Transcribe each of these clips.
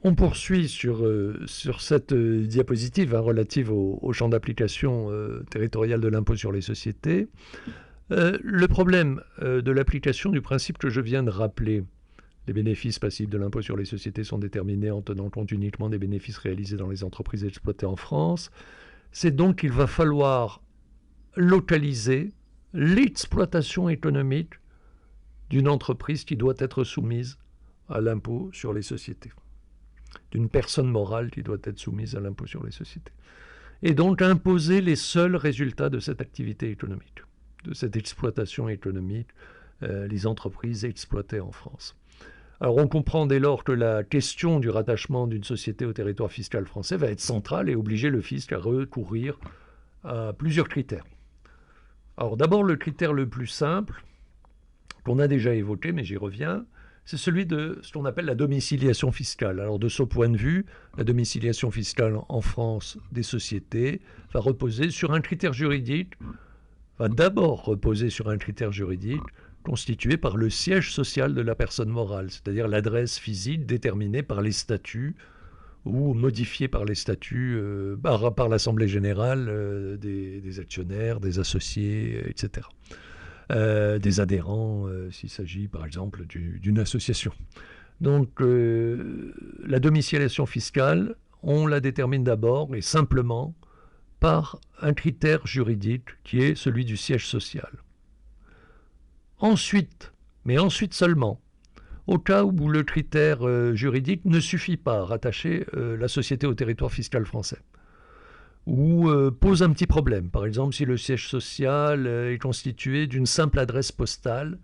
On poursuit sur cette diapositive relative au champ d'application territorial de l'impôt sur les sociétés. Le problème de l'application du principe que je viens de rappeler, les bénéfices passifs de l'impôt sur les sociétés sont déterminés en tenant compte uniquement des bénéfices réalisés dans les entreprises exploitées en France, c'est donc qu'il va falloir localiser l'exploitation économique d'une entreprise qui doit être soumise à l'impôt sur les sociétés, d'une personne morale qui doit être soumise à l'impôt sur les sociétés. Et donc imposer les seuls résultats de cette activité économique, de cette exploitation économique, les entreprises exploitées en France. Alors on comprend dès lors que la question du rattachement d'une société au territoire fiscal français va être centrale et obliger le fisc à recourir à plusieurs critères. Alors d'abord le critère le plus simple, qu'on a déjà évoqué, mais j'y reviens, c'est celui de ce qu'on appelle la domiciliation fiscale. Alors de ce point de vue, la domiciliation fiscale en France des sociétés va reposer sur un critère juridique, va d'abord reposer sur un critère juridique constitué par le siège social de la personne morale, c'est-à-dire l'adresse physique déterminée par les statuts ou modifiée par les statuts, par l'Assemblée générale des actionnaires, des associés, etc. Des adhérents, s'il s'agit par exemple d'une association. Donc la domiciliation fiscale, on la détermine d'abord et simplement par un critère juridique qui est celui du siège social. Ensuite, mais ensuite seulement, au cas où le critère juridique ne suffit pas à rattacher la société au territoire fiscal français, ou pose un petit problème. Par exemple, si le siège social est constitué d'une simple adresse postale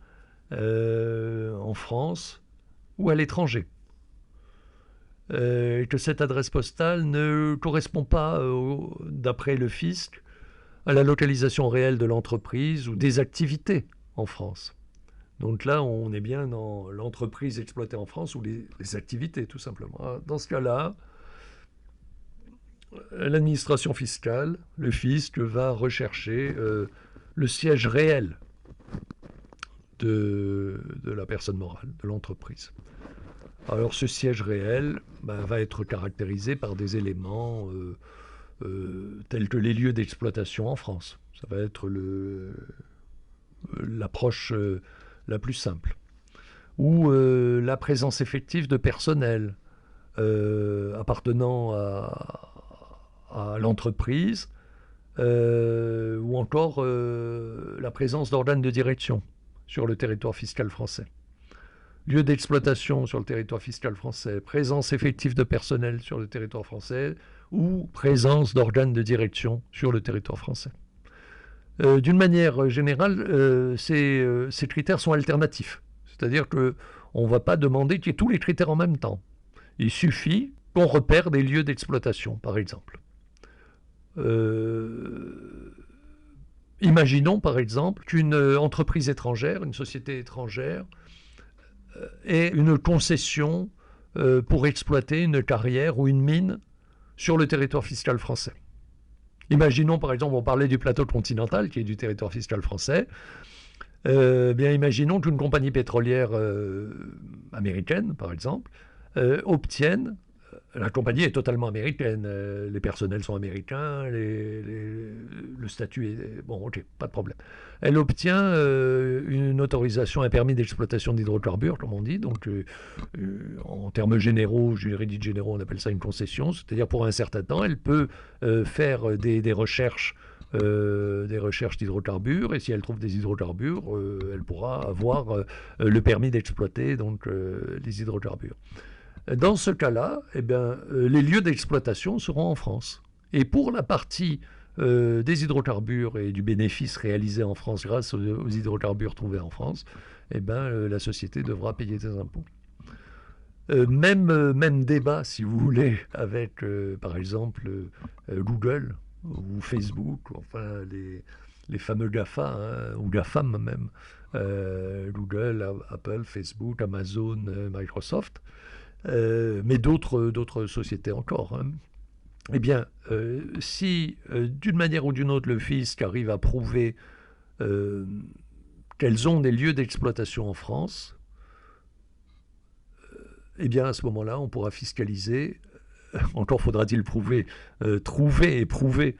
en France ou à l'étranger, et que cette adresse postale ne correspond pas, d'après le fisc, à la localisation réelle de l'entreprise ou des activités en France. Donc là, on est bien dans l'entreprise exploitée en France ou les activités, tout simplement. Dans ce cas-là, l'administration fiscale, le fisc, va rechercher le siège réel de la personne morale, de l'entreprise. Alors ce siège réel va être caractérisé par des éléments tels que les lieux d'exploitation en France. Ça va être l'approche la plus simple. Ou la présence effective de personnel appartenant à l'entreprise, ou encore la présence d'organes de direction sur le territoire fiscal français. Lieu d'exploitation sur le territoire fiscal français, présence effective de personnel sur le territoire français, ou présence d'organes de direction sur le territoire français. D'une manière générale, ces critères sont alternatifs. C'est-à-dire qu'on ne va pas demander qu'il y ait tous les critères en même temps. Il suffit qu'on repère des lieux d'exploitation, par exemple. Imaginons, par exemple, qu'une entreprise étrangère, une société étrangère, ait une concession pour exploiter une carrière ou une mine sur le territoire fiscal français. Imaginons, par exemple, on parlait du plateau continental, qui est du territoire fiscal français. Bien, imaginons qu'une compagnie pétrolière américaine, par exemple, obtienne, la compagnie est totalement américaine, les personnels sont américains, le statut est... Bon, ok, pas de problème. Elle obtient une autorisation, un permis d'exploitation d'hydrocarbures, comme on dit, donc en termes généraux, juridiques généraux, on appelle ça une concession, c'est-à-dire pour un certain temps, elle peut faire des recherches d'hydrocarbures, et si elle trouve des hydrocarbures, elle pourra avoir le permis d'exploiter donc les hydrocarbures. Dans ce cas-là, eh bien, les lieux d'exploitation seront en France. Et pour la partie des hydrocarbures et du bénéfice réalisé en France grâce aux hydrocarbures trouvés en France, eh bien, la société devra payer des impôts. Même débat, si vous voulez, avec, par exemple, Google ou Facebook, enfin les fameux GAFA, hein, ou GAFAM même, Google, Apple, Facebook, Amazon, Microsoft, mais d'autres sociétés encore. Hein. Eh bien, si d'une manière ou d'une autre le fisc arrive à prouver qu'elles ont des lieux d'exploitation en France, eh bien à ce moment-là, on pourra fiscaliser. Encore faudra-t-il trouver et prouver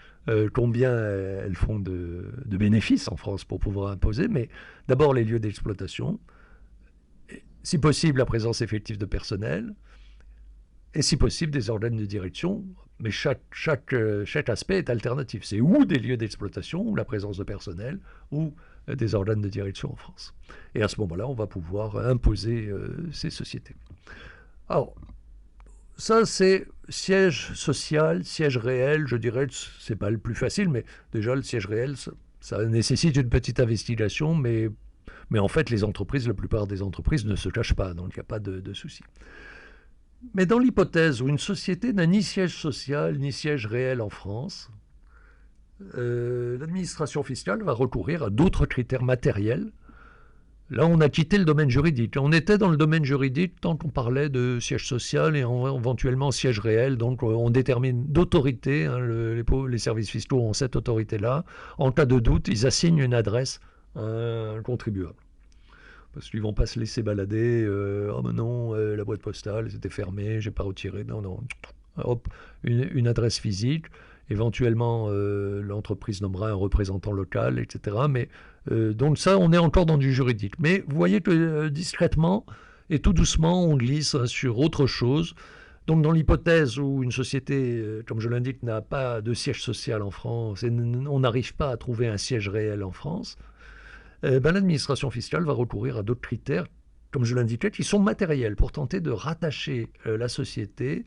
combien elles font de bénéfices en France pour pouvoir imposer, mais d'abord les lieux d'exploitation, si possible la présence effective de personnel, et si possible des organes de direction, mais chaque aspect est alternatif. C'est ou des lieux d'exploitation, ou la présence de personnel, ou des organes de direction en France. Et à ce moment-là, on va pouvoir imposer ces sociétés. Alors, ça, c'est siège social, siège réel, je dirais, c'est pas le plus facile, mais déjà, le siège réel, ça nécessite une petite investigation, mais en fait, les entreprises, la plupart des entreprises ne se cachent pas, donc il n'y a pas de souci. Mais dans l'hypothèse où une société n'a ni siège social, ni siège réel en France, l'administration fiscale va recourir à d'autres critères matériels. Là, on a quitté le domaine juridique. On était dans le domaine juridique tant qu'on parlait de siège social et éventuellement siège réel. Donc, on détermine d'autorité. Hein, les services fiscaux ont cette autorité-là. En cas de doute, ils assignent une adresse à un contribuable. Parce qu'ils ne vont pas se laisser balader. Oh, mais non, la boîte postale, c'était fermé, je n'ai pas retiré. Non, non. Hop, une adresse physique. Éventuellement, l'entreprise nommera un représentant local, etc. Mais donc ça, on est encore dans du juridique. Mais vous voyez que discrètement et tout doucement, on glisse sur autre chose. Donc dans l'hypothèse où une société, comme je l'indique, n'a pas de siège social en France, et on n'arrive pas à trouver un siège réel en France, l'administration fiscale va recourir à d'autres critères, comme je l'indiquais, qui sont matériels pour tenter de rattacher la société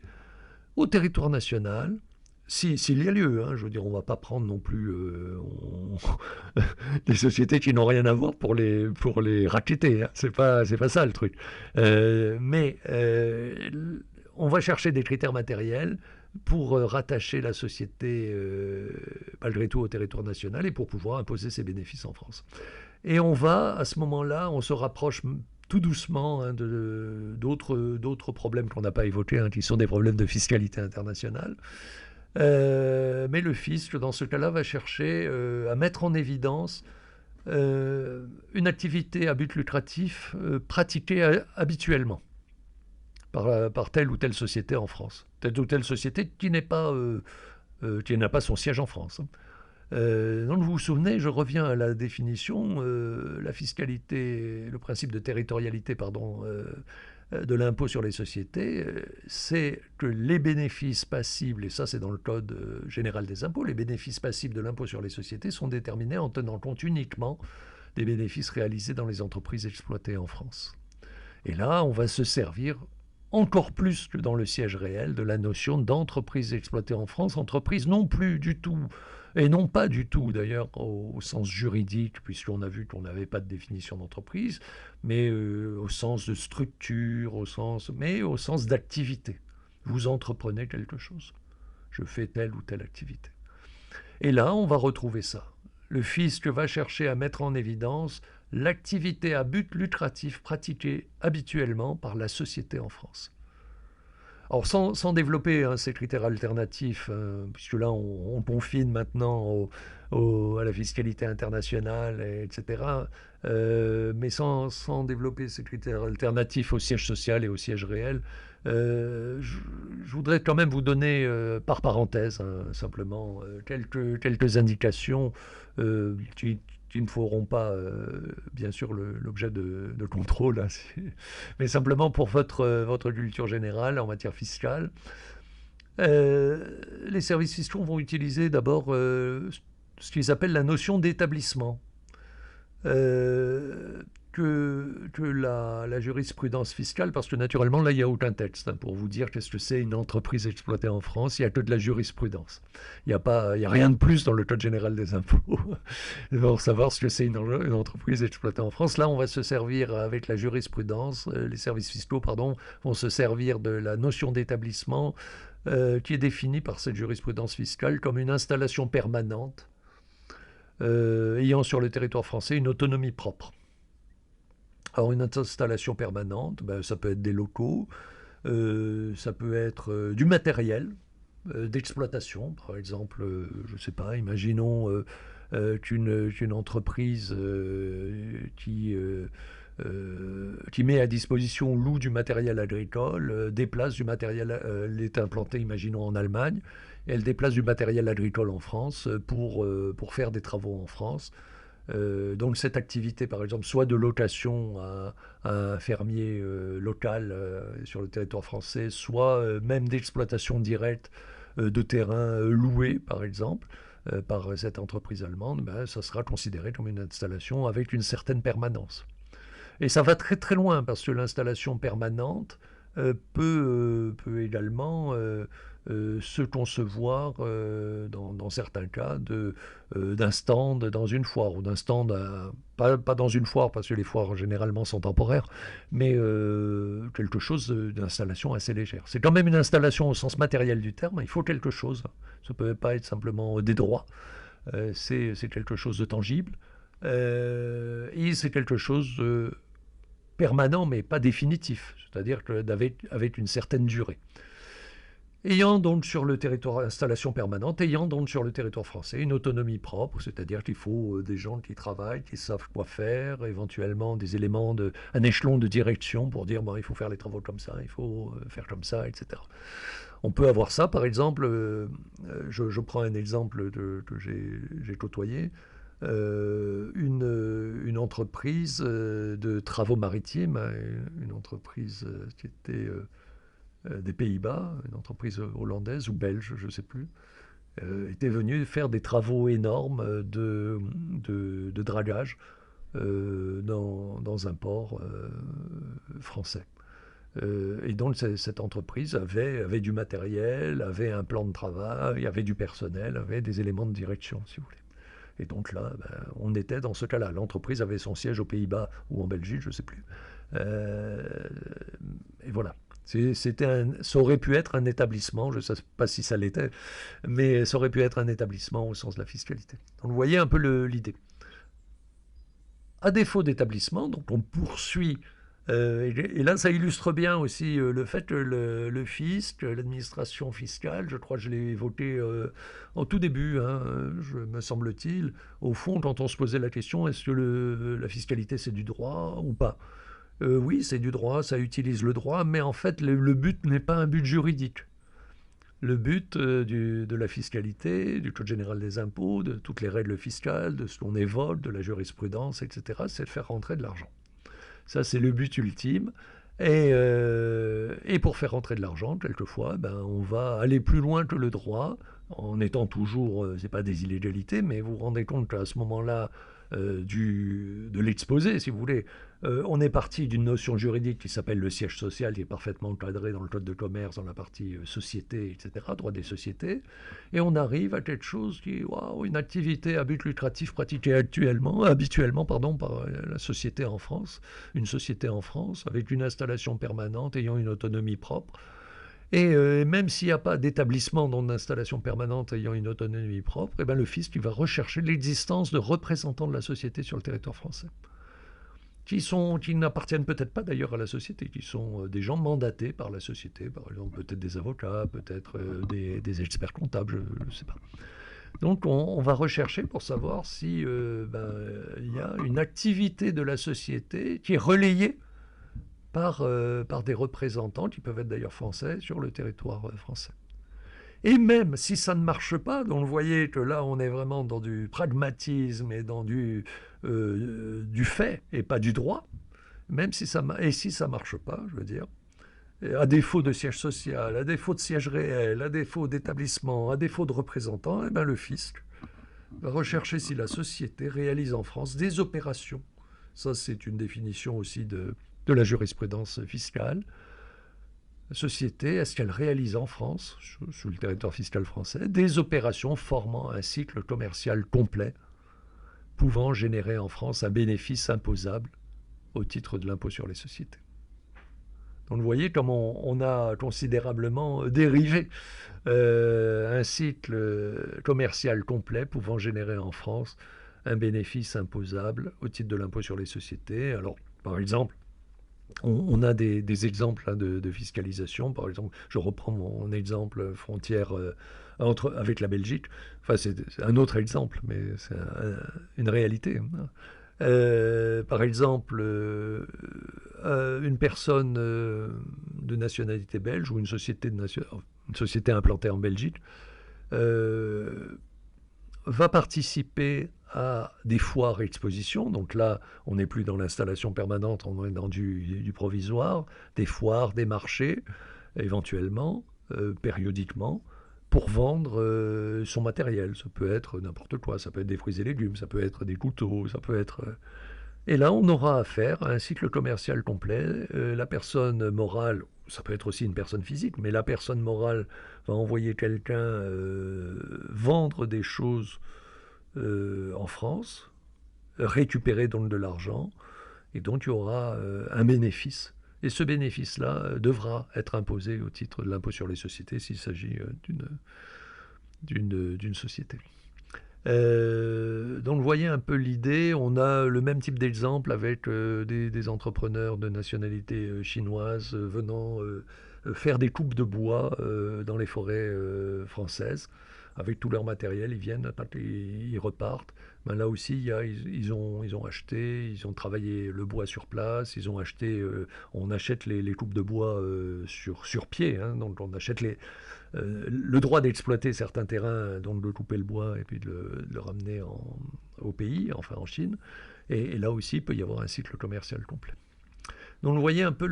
au territoire national, s'il y a lieu, hein, je veux dire, on ne va pas prendre non plus des sociétés qui n'ont rien à voir pour les racketter, hein. C'est pas ça le truc. Mais on va chercher des critères matériels pour rattacher la société malgré tout au territoire national et pour pouvoir imposer ses bénéfices en France. Et on va, à ce moment-là, on se rapproche tout doucement hein, d'autres problèmes qu'on n'a pas évoqués, hein, qui sont des problèmes de fiscalité internationale. Mais le fisc, dans ce cas-là, va chercher à mettre en évidence une activité à but lucratif pratiquée habituellement par telle ou telle société en France. Telle ou telle société qui n'a pas son siège en France. Donc vous vous souvenez, je reviens à la définition, la fiscalité, le principe de territorialité, pardon, de l'impôt sur les sociétés, c'est que les bénéfices passibles, et ça c'est dans le Code général des impôts, les bénéfices passibles de l'impôt sur les sociétés sont déterminés en tenant compte uniquement des bénéfices réalisés dans les entreprises exploitées en France. Et là, on va se servir encore plus que dans le siège réel de la notion d'entreprise exploitée en France, entreprise non plus du tout, et non pas du tout d'ailleurs au sens juridique, puisqu'on a vu qu'on n'avait pas de définition d'entreprise, mais au sens de structure, mais au sens d'activité. Vous entreprenez quelque chose. Je fais telle ou telle activité. Et là, on va retrouver ça. Le fisc va chercher à mettre en évidence l'activité à but lucratif pratiquée habituellement par la société en France. Alors sans développer hein, ces critères alternatifs, puisque là on confine maintenant à la fiscalité internationale, etc., mais sans développer ces critères alternatifs au siège social et au siège réel, je voudrais quand même vous donner, par parenthèse, hein, simplement, quelques indications qui ne feront pas, bien sûr, l'objet de contrôle, hein, mais simplement pour votre culture générale en matière fiscale. Les services fiscaux vont utiliser d'abord ce qu'ils appellent la notion d'établissement. Que la jurisprudence fiscale, parce que naturellement là il n'y a aucun texte hein, pour vous dire qu'est-ce que c'est une entreprise exploitée en France, il n'y a que de la jurisprudence. Il n'y a rien de plus dans le Code général des impôts pour savoir ce que c'est une entreprise exploitée en France. Là on va se servir avec la jurisprudence, les services fiscaux pardon, vont se servir de la notion d'établissement qui est définie par cette jurisprudence fiscale comme une installation permanente ayant sur le territoire français une autonomie propre. Alors une installation permanente, ça peut être des locaux, ça peut être du matériel d'exploitation, par exemple, je ne sais pas, imaginons qu'une entreprise qui qui met à disposition, loue du matériel agricole, déplace du matériel, elle est implantée, imaginons, en Allemagne, et elle déplace du matériel agricole en France pour faire des travaux en France. Donc cette activité, par exemple, soit de location à un fermier local sur le territoire français, soit même d'exploitation directe de terrains loués, par exemple, par cette entreprise allemande, ben, ça sera considéré comme une installation avec une certaine permanence. Et ça va très très loin parce que l'installation permanente peut également se concevoir dans certains cas d'un stand dans une foire ou d'un stand, pas dans une foire parce que les foires généralement sont temporaires, mais quelque chose d'installation assez légère. C'est quand même une installation au sens matériel du terme, il faut quelque chose. Ça ne peut pas être simplement des droits, c'est quelque chose de tangible. Et c'est quelque chose de permanent mais pas définitif, c'est-à-dire avec une certaine durée. Ayant donc sur le territoire, installation permanente, ayant donc sur le territoire français une autonomie propre, c'est-à-dire qu'il faut des gens qui travaillent, qui savent quoi faire, éventuellement des éléments, un échelon de direction pour dire bon, il faut faire les travaux comme ça, il faut faire comme ça, etc. On peut avoir ça, par exemple, je prends un exemple que j'ai côtoyé, une entreprise de travaux maritimes, une entreprise qui était des Pays-Bas, une entreprise hollandaise ou belge, je ne sais plus, était venue faire des travaux énormes de dragage dans un port français. Et donc cette entreprise avait du matériel, avait un plan de travail, avait du personnel, avait des éléments de direction, si vous voulez. Et donc là, ben, on était dans ce cas-là. L'entreprise avait son siège aux Pays-Bas ou en Belgique, je ne sais plus. Et voilà. Ça aurait pu être un établissement, je ne sais pas si ça l'était, mais ça aurait pu être un établissement au sens de la fiscalité. Donc vous voyez un peu l'idée. À défaut d'établissement, donc on poursuit. Et là, ça illustre bien aussi le fait que le fisc, l'administration fiscale, je crois que je l'ai évoqué en tout début, hein, me semble-t-il, au fond, quand on se posait la question, est-ce que la fiscalité c'est du droit ou pas? Oui, c'est du droit, ça utilise le droit, mais en fait, le but n'est pas un but juridique. Le but de la fiscalité, du Code général des impôts, de toutes les règles fiscales, de ce qu'on évoque, de la jurisprudence, etc., c'est de faire rentrer de l'argent. Ça, c'est le but ultime. Et pour faire rentrer de l'argent, quelquefois, ben, on va aller plus loin que le droit, en étant toujours, c'est pas des illégalités, mais vous vous rendez compte qu'à ce moment-là, de l'exposé, si vous voulez, on est parti d'une notion juridique qui s'appelle le siège social, qui est parfaitement encadré dans le code de commerce, dans la partie société, etc., droit des sociétés, et on arrive à quelque chose qui est une activité à but lucratif pratiquée habituellement par la société en France, une société en France, avec une installation permanente, ayant une autonomie propre. Et même s'il n'y a pas d'établissement dans d'installation permanente ayant une autonomie propre, eh ben, le fisc il va rechercher l'existence de représentants de la société sur le territoire français, qui n'appartiennent peut-être pas d'ailleurs à la société, qui sont des gens mandatés par la société, par exemple peut-être des avocats, peut-être des experts comptables, je ne sais pas. Donc on va rechercher pour savoir si il y a une activité de la société qui est relayée par des représentants qui peuvent être d'ailleurs français sur le territoire français. Et même si ça ne marche pas, donc vous voyez que là on est vraiment dans du pragmatisme et dans du fait et pas du droit, même si ça marche pas, je veux dire, à défaut de siège social, à défaut de siège réel, à défaut d'établissement, à défaut de représentants, eh ben le fisc va rechercher si la société réalise en France des opérations. Ça c'est une définition aussi de la jurisprudence fiscale. La société, est-ce qu'elle réalise en France, sous le territoire fiscal français, des opérations formant un cycle commercial complet, pouvant générer en France un bénéfice imposable au titre de l'impôt sur les sociétés. Donc vous voyez comment on a considérablement dérivé un cycle commercial complet pouvant générer en France un bénéfice imposable au titre de l'impôt sur les sociétés. Alors, par exemple, on a des exemples de fiscalisation. Par exemple, je reprends mon exemple frontière avec la Belgique. Enfin, c'est un autre exemple, mais c'est une réalité. Par exemple, une personne de nationalité belge ou une société implantée en Belgique va participer à des foires et expositions. Donc là, on n'est plus dans l'installation permanente, on est dans du provisoire, des foires, des marchés, éventuellement, périodiquement, pour vendre son matériel. Ça peut être n'importe quoi, ça peut être des fruits et légumes, ça peut être des couteaux, ça peut être... Et là, on aura affaire à un cycle commercial complet. La personne morale, ça peut être aussi une personne physique, mais la personne morale va envoyer quelqu'un vendre des choses en France, récupérer donc de l'argent, et donc il y aura un bénéfice. Et ce bénéfice-là devra être imposé au titre de l'impôt sur les sociétés s'il s'agit d'une société. Donc vous voyez un peu l'idée, on a le même type d'exemple avec des entrepreneurs de nationalité chinoise venant faire des coupes de bois dans les forêts françaises. Avec tout leur matériel, ils viennent, ils repartent. Ben là aussi, ils ont acheté, ils ont travaillé le bois sur place, ils ont acheté, on achète les coupes de bois sur pied, hein, donc on achète le droit d'exploiter certains terrains, donc de couper le bois et puis de le ramener au pays, enfin en Chine. Et là aussi, il peut y avoir un cycle commercial complet. Donc vous voyez un peu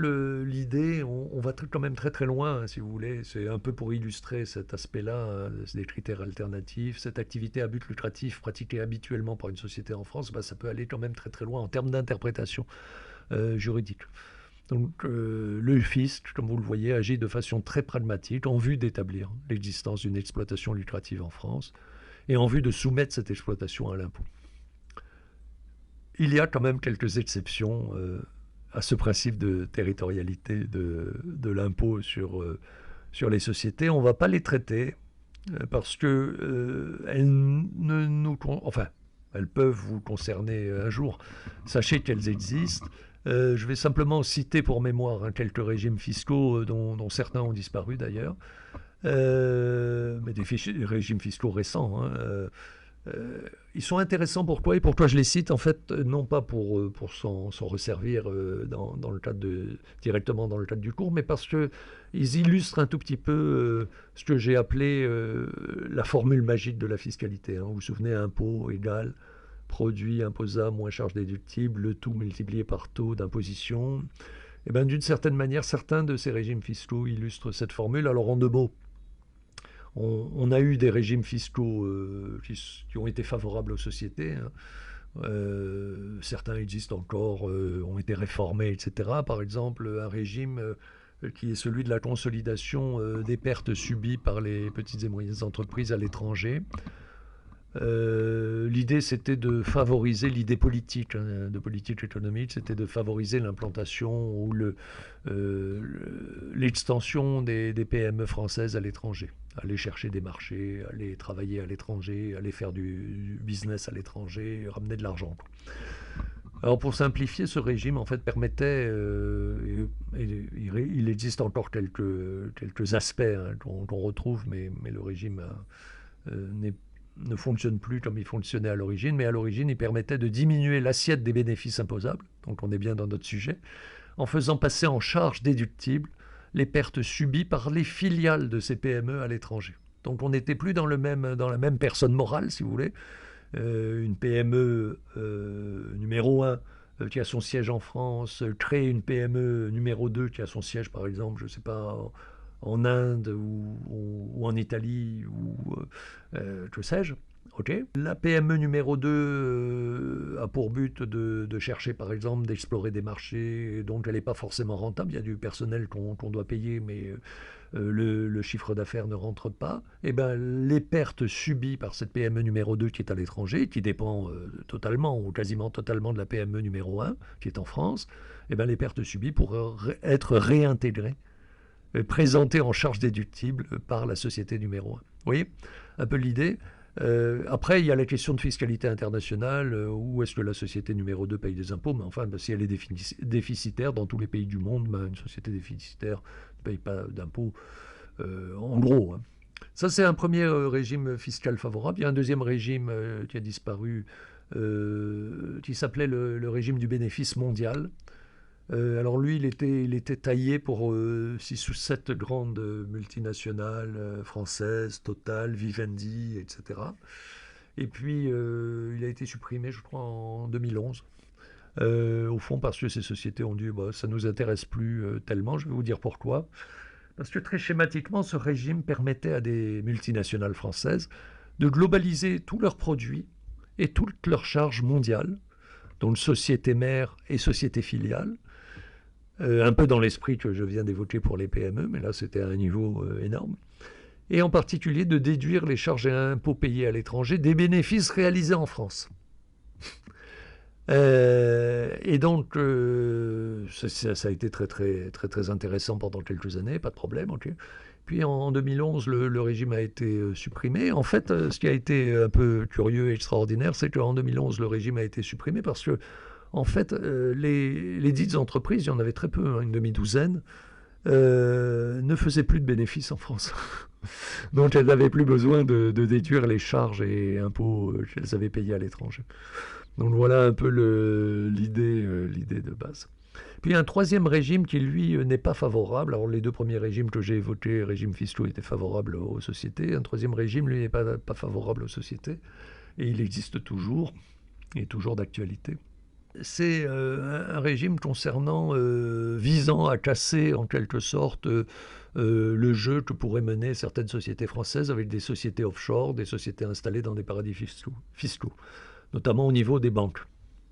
l'idée, on va quand même très très loin, hein, si vous voulez. C'est un peu pour illustrer cet aspect-là, hein, des critères alternatifs. Cette activité à but lucratif pratiquée habituellement par une société en France, bah, ça peut aller quand même très très loin en termes d'interprétation juridique. Donc le fisc, comme vous le voyez, agit de façon très pragmatique en vue d'établir l'existence d'une exploitation lucrative en France et en vue de soumettre cette exploitation à l'impôt. Il y a quand même quelques exceptions à ce principe de territorialité de l'impôt sur les sociétés. On ne va pas les traiter parce que elles peuvent vous concerner un jour. Sachez qu'elles existent. Je vais simplement citer pour mémoire quelques régimes fiscaux dont certains ont disparu d'ailleurs, mais des régimes fiscaux récents. Hein, ils sont intéressants pourquoi et pourquoi je les cite en fait non pas pour s'en resservir dans le cadre directement dans le cadre du cours, mais parce que ils illustrent un tout petit peu ce que j'ai appelé la formule magique de la fiscalité. Hein. Vous vous souvenez, impôt égal produit imposable moins charge déductible, le tout multiplié par taux d'imposition. Et bien d'une certaine manière, certains de ces régimes fiscaux illustrent cette formule. Alors en deux mots, on a eu des régimes fiscaux qui ont été favorables aux sociétés. Hein. Certains existent encore, ont été réformés, etc. Par exemple, un régime qui est celui de la consolidation des pertes subies par les petites et moyennes entreprises à l'étranger. L'idée, c'était de favoriser, l'idée politique, hein, de politique économique, c'était de favoriser l'implantation ou l'extension des PME françaises à l'étranger. Aller chercher des marchés, aller travailler à l'étranger, aller faire du business à l'étranger, ramener de l'argent. Alors pour simplifier, ce régime en fait permettait, il existe encore quelques aspects hein, qu'on retrouve, mais le régime ne fonctionne plus comme il fonctionnait à l'origine, mais à l'origine, il permettait de diminuer l'assiette des bénéfices imposables, donc on est bien dans notre sujet, en faisant passer en charge déductible les pertes subies par les filiales de ces PME à l'étranger. Donc on n'était plus dans la même personne morale, si vous voulez. Une PME numéro 1 qui a son siège en France, crée une PME numéro 2 qui a son siège, par exemple, je ne sais pas, en Inde ou en Italie ou que sais-je. Okay. La PME numéro 2 a pour but de chercher par exemple d'explorer des marchés, donc elle n'est pas forcément rentable, il y a du personnel qu'on doit payer mais le chiffre d'affaires ne rentre pas. Et ben, les pertes subies par cette PME numéro 2 qui est à l'étranger, qui dépend totalement ou quasiment totalement de la PME numéro 1 qui est en France, et ben, les pertes subies pourraient être réintégrées, présentées en charge déductible par la société numéro 1. Vous voyez un peu l'idée. Après, il y a la question de fiscalité internationale. Où est-ce que la société numéro 2 paye des impôts? Mais enfin, si elle est déficitaire dans tous les pays du monde, une société déficitaire ne paye pas d'impôts, en gros. Hein. Ça, c'est un premier régime fiscal favorable. Il y a un deuxième régime qui a disparu, qui s'appelait le régime du bénéfice mondial. Alors lui, il était taillé pour 6 ou 7 grandes multinationales françaises, Total, Vivendi, etc. Et puis, il a été supprimé, je crois, en 2011. Au fond, parce que ces sociétés ont dit, bah, ça ne nous intéresse plus tellement. Je vais vous dire pourquoi. Parce que très schématiquement, ce régime permettait à des multinationales françaises de globaliser tous leurs produits et toutes leurs charges mondiales, donc société mère et société filiale, un peu dans l'esprit que je viens d'évoquer pour les PME, mais là c'était à un niveau énorme, et en particulier de déduire les charges et impôts payés à l'étranger des bénéfices réalisés en France. Et donc, ça a été très intéressant pendant quelques années, pas de problème. Okay. Puis en 2011, le régime a été supprimé. En fait, ce qui a été un peu curieux et extraordinaire, c'est qu'en 2011, le régime a été supprimé parce que, en fait, les dites entreprises, il y en avait très peu, hein, une demi-douzaine, ne faisaient plus de bénéfices en France. Donc elles n'avaient plus besoin de déduire les charges et impôts qu'elles avaient payés à l'étranger. Donc voilà un peu l'idée de base. Puis il y a un troisième régime qui, lui, n'est pas favorable. Alors les deux premiers régimes que j'ai évoqués, régimes fiscaux, étaient favorables aux sociétés. Un troisième régime, lui, n'est pas favorable aux sociétés. Et il existe toujours, et toujours d'actualité. C'est un régime visant à casser en quelque sorte le jeu que pourraient mener certaines sociétés françaises avec des sociétés offshore, des sociétés installées dans des paradis fiscaux, notamment au niveau des banques.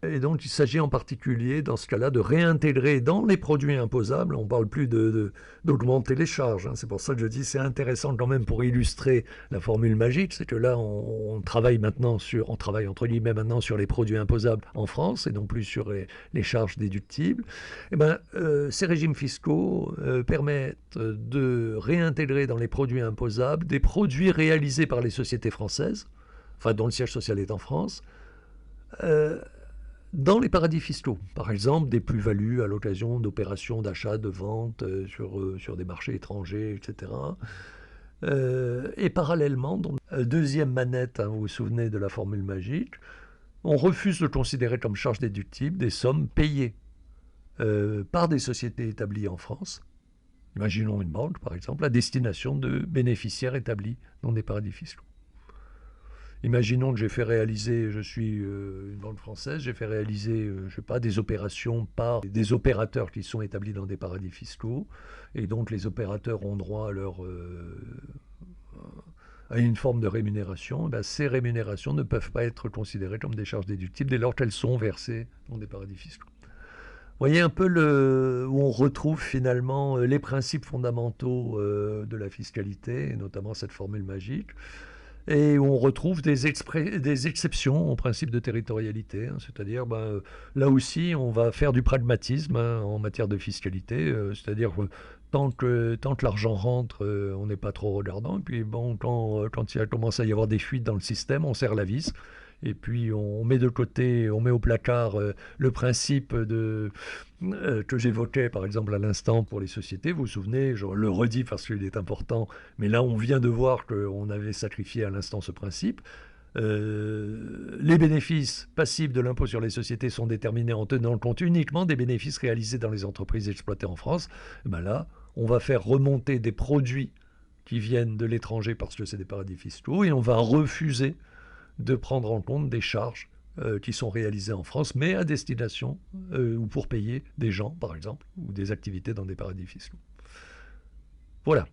Et donc il s'agit en particulier dans ce cas-là de réintégrer dans les produits imposables, on ne parle plus d'augmenter les charges, hein. C'est pour ça que je dis c'est intéressant quand même pour illustrer la formule magique, c'est que là on travaille entre guillemets maintenant sur les produits imposables en France et non plus sur les charges déductibles. Et ben, ces régimes fiscaux permettent de réintégrer dans les produits imposables des produits réalisés par les sociétés françaises, enfin dont le siège social est en France, dans les paradis fiscaux. Par exemple, des plus-values à l'occasion d'opérations d'achat, de vente sur des marchés étrangers, etc. Et parallèlement, donc, deuxième manette, hein, vous vous souvenez de la formule magique, on refuse de considérer comme charge déductible des sommes payées par des sociétés établies en France. Imaginons une banque, par exemple, à destination de bénéficiaires établis dans des paradis fiscaux. Imaginons que j'ai fait réaliser, je suis une banque française, j'ai fait réaliser, je sais pas, des opérations par des opérateurs qui sont établis dans des paradis fiscaux, et donc les opérateurs ont droit à une forme de rémunération. Ben, ces rémunérations ne peuvent pas être considérées comme des charges déductibles dès lors qu'elles sont versées dans des paradis fiscaux. Vous voyez un peu où on retrouve finalement les principes fondamentaux de la fiscalité, et notamment cette formule magique, et où on retrouve des exceptions au principe de territorialité, hein, c'est-à-dire là aussi on va faire du pragmatisme, hein, en matière de fiscalité, c'est-à-dire tant que l'argent rentre, on n'est pas trop regardant, et puis bon, quand il commence à y avoir des fuites dans le système, on serre la vis. Et puis on met de côté, on met au placard le principe que j'évoquais par exemple à l'instant pour les sociétés. Vous vous souvenez, je le redis parce qu'il est important, mais là on vient de voir qu'on avait sacrifié à l'instant ce principe. Les bénéfices passifs de l'impôt sur les sociétés sont déterminés en tenant compte uniquement des bénéfices réalisés dans les entreprises exploitées en France. Et ben là, on va faire remonter des produits qui viennent de l'étranger parce que c'est des paradis fiscaux et on va refuser de prendre en compte des charges qui sont réalisées en France, mais à destination ou pour payer des gens, par exemple, ou des activités dans des paradis fiscaux. Voilà.